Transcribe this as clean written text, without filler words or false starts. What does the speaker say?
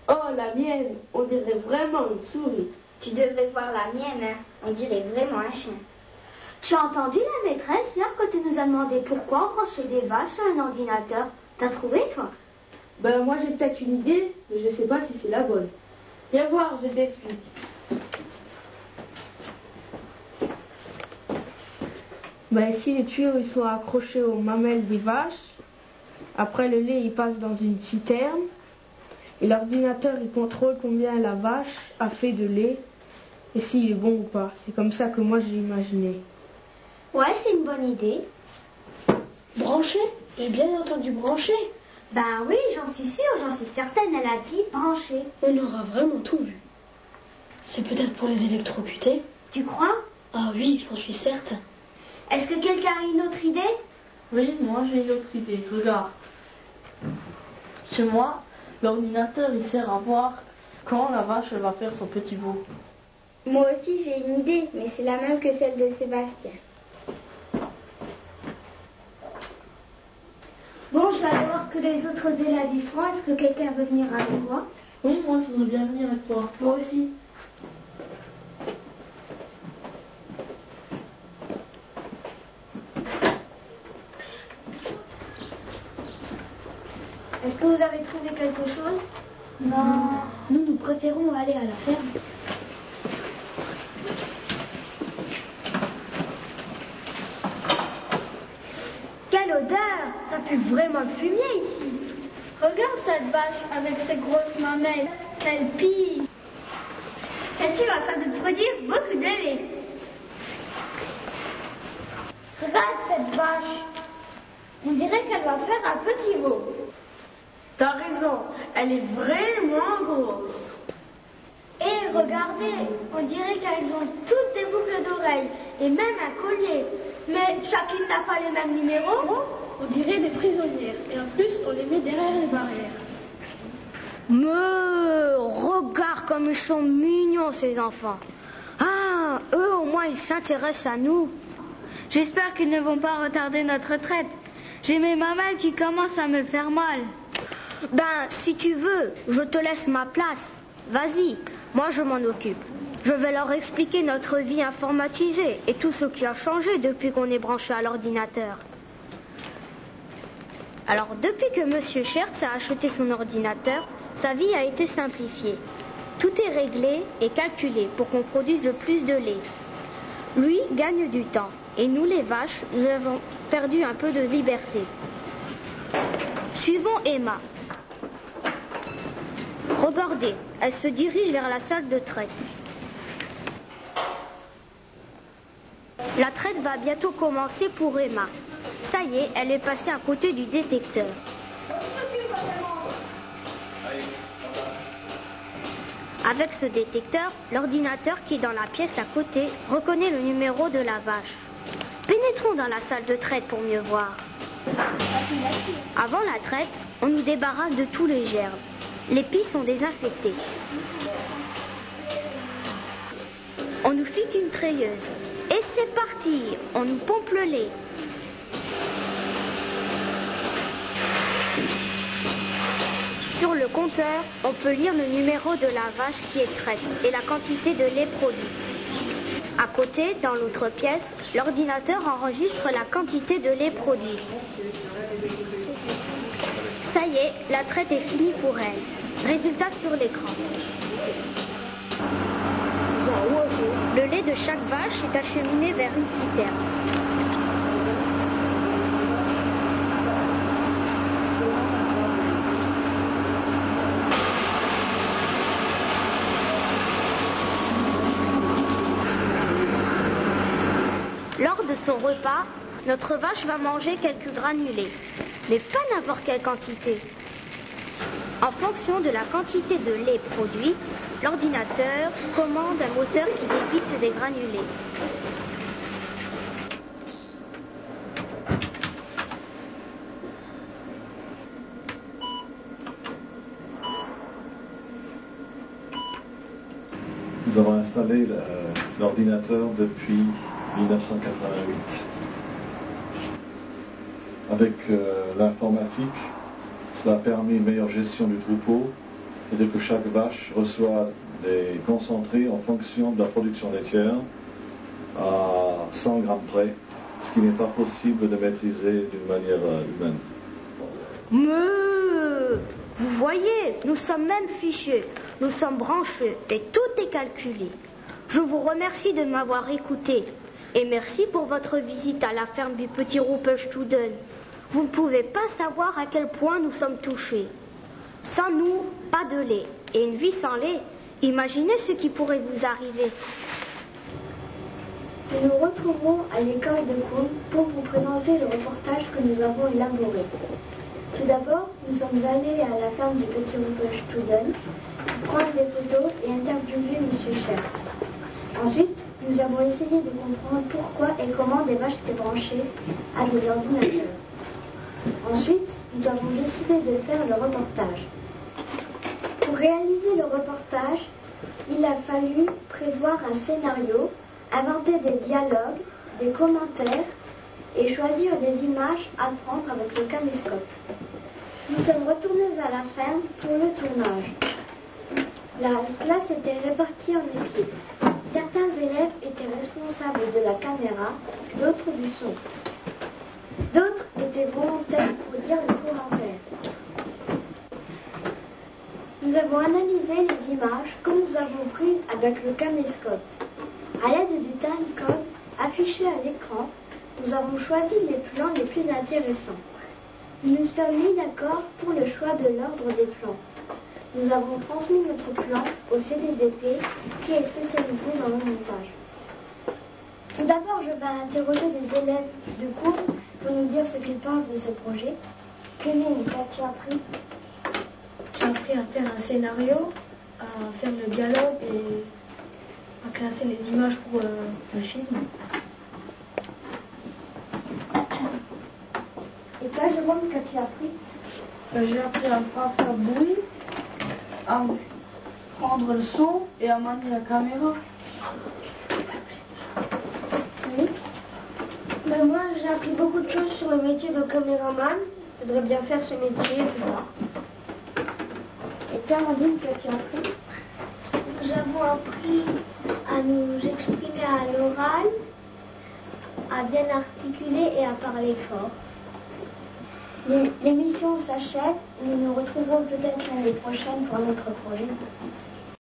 Oh, la mienne, on dirait vraiment une souris. Tu devrais voir la mienne, hein. On dirait vraiment un chien. Tu as entendu la maîtresse hier quand elle nous a demandé pourquoi on branchait des vaches à un ordinateur? T'as trouvé, toi? Ben, moi j'ai peut-être une idée, mais je sais pas si c'est la bonne. Viens voir, je t'explique. Ben, si les tuyaux ils sont accrochés aux mamelles des vaches, après le lait il passe dans une citerne, et l'ordinateur il contrôle combien la vache a fait de lait, et s'il est bon ou pas. C'est comme ça que moi j'ai imaginé. Ouais, c'est une bonne idée. Brancher? J'ai bien entendu brancher. Ben oui, j'en suis sûre, j'en suis certaine, elle a dit brancher. On aura vraiment tout vu. C'est peut-être pour les électrocuter? Tu crois? Ah oui, j'en suis certain. Est-ce que quelqu'un a une autre idée? Oui, moi j'ai une autre idée, regarde. Chez moi, l'ordinateur il sert à voir quand la vache elle va faire son petit veau. Moi aussi, j'ai une idée, mais c'est la même que celle de Sébastien. Bon, je vais aller voir ce que les autres élèves y font. Est-ce que quelqu'un veut venir avec moi? Oui, moi je voudrais bien venir avec toi. Moi aussi. Est-ce que vous avez trouvé quelque chose? Non, nous préférons aller à la ferme. Quelle odeur! Ça pue vraiment le fumier ici. Regarde cette vache avec ses grosses mamelles. Elle pille. Celle-ci va sans doute produire beaucoup de lait. Regarde cette vache. On dirait qu'elle va faire un petit veau. T'as raison, elle est vraiment grosse. Et regardez, on dirait qu'elles ont toutes des boucles d'oreilles et même un collier. Mais chacune n'a pas les mêmes numéros. On dirait des prisonnières. Et en plus, on les met derrière les barrières. Mais regarde comme ils sont mignons ces enfants. Ah, eux au moins ils s'intéressent à nous. J'espère qu'ils ne vont pas retarder notre retraite. J'ai mes mamelles qui commencent à me faire mal. Ben, si tu veux, je te laisse ma place. Vas-y, moi je m'en occupe. Je vais leur expliquer notre vie informatisée et tout ce qui a changé depuis qu'on est branché à l'ordinateur. Alors, depuis que Monsieur Schertz a acheté son ordinateur, sa vie a été simplifiée. Tout est réglé et calculé pour qu'on produise le plus de lait. Lui gagne du temps et nous les vaches, nous avons perdu un peu de liberté. Suivons Emma. Regardez, elle se dirige vers la salle de traite. La traite va bientôt commencer pour Emma. Ça y est, elle est passée à côté du détecteur. Avec ce détecteur, l'ordinateur qui est dans la pièce à côté reconnaît le numéro de la vache. Pénétrons dans la salle de traite pour mieux voir. Avant la traite, on nous débarrasse de tous les germes. Les pies sont désinfectées. On nous fixe une treilleuse. Et c'est parti, on nous pompe le lait. Sur le compteur, on peut lire le numéro de la vache qui est traite et la quantité de lait produit. À côté, dans l'autre pièce, l'ordinateur enregistre la quantité de lait produite. Ça y est, la traite est finie pour elle. Résultat sur l'écran. Le lait de chaque vache est acheminé vers une citerne. Lors de son repas, notre vache va manger quelques granulés, mais pas n'importe quelle quantité. En fonction de la quantité de lait produite, l'ordinateur commande un moteur qui débite des granulés. Nous avons installé l'ordinateur depuis 1988. Avec l'informatique, cela a permis une meilleure gestion du troupeau c'est que chaque vache reçoit des concentrés en fonction de la production laitière à 100 grammes près, ce qui n'est pas possible de maîtriser d'une manière humaine. Mais vous voyez, nous sommes même fichés, nous sommes branchés et tout est calculé. Je vous remercie de m'avoir écouté et merci pour votre visite à la ferme du petit Rumpelstuden. Vous ne pouvez pas savoir à quel point nous sommes touchés. Sans nous, pas de lait. Et une vie sans lait, imaginez ce qui pourrait vous arriver. Nous nous retrouverons à l'école de Kulm pour vous présenter le reportage que nous avons élaboré. Tout d'abord, nous sommes allés à la ferme du petit Rumpelstuden prendre des photos et interviewer M. Schertz. Ensuite, nous avons essayé de comprendre pourquoi et comment des vaches étaient branchées à des ordinateurs. Ensuite, nous avons décidé de faire le reportage. Pour réaliser le reportage, il a fallu prévoir un scénario, inventer des dialogues, des commentaires et choisir des images à prendre avec le caméscope. Nous sommes retournés à la ferme pour le tournage. La classe était répartie en équipes. Certains élèves étaient responsables de la caméra, d'autres du son. D'autres étaient volontaires pour dire les commentaires. Nous avons analysé les images que nous avons prises avec le caméscope. À l'aide du timecode affiché à l'écran, nous avons choisi les plans les plus intéressants. Nous nous sommes mis d'accord pour le choix de l'ordre des plans. Nous avons transmis notre plan au CDDP qui est spécialisé dans le montage. Tout d'abord, je vais interroger des élèves de cours pour nous dire ce qu'ils pensent de ce projet. Kevin, qu'as-tu appris? J'ai appris à faire un scénario, à faire le dialogue et à classer les images pour le film. Et toi, Jérôme, qu'as-tu appris? J'ai appris à faire bruit, à prendre le son et à manier la caméra. Oui. Ben moi, j'ai appris beaucoup de choses sur le métier de caméraman. Je voudrais bien faire ce métier plus tard. Et toi, Amandine, qu'as-tu appris? Nous avons appris à nous exprimer à l'oral, à bien articuler et à parler fort. L'émission s'achève. Nous nous retrouverons peut-être l'année prochaine pour notre projet.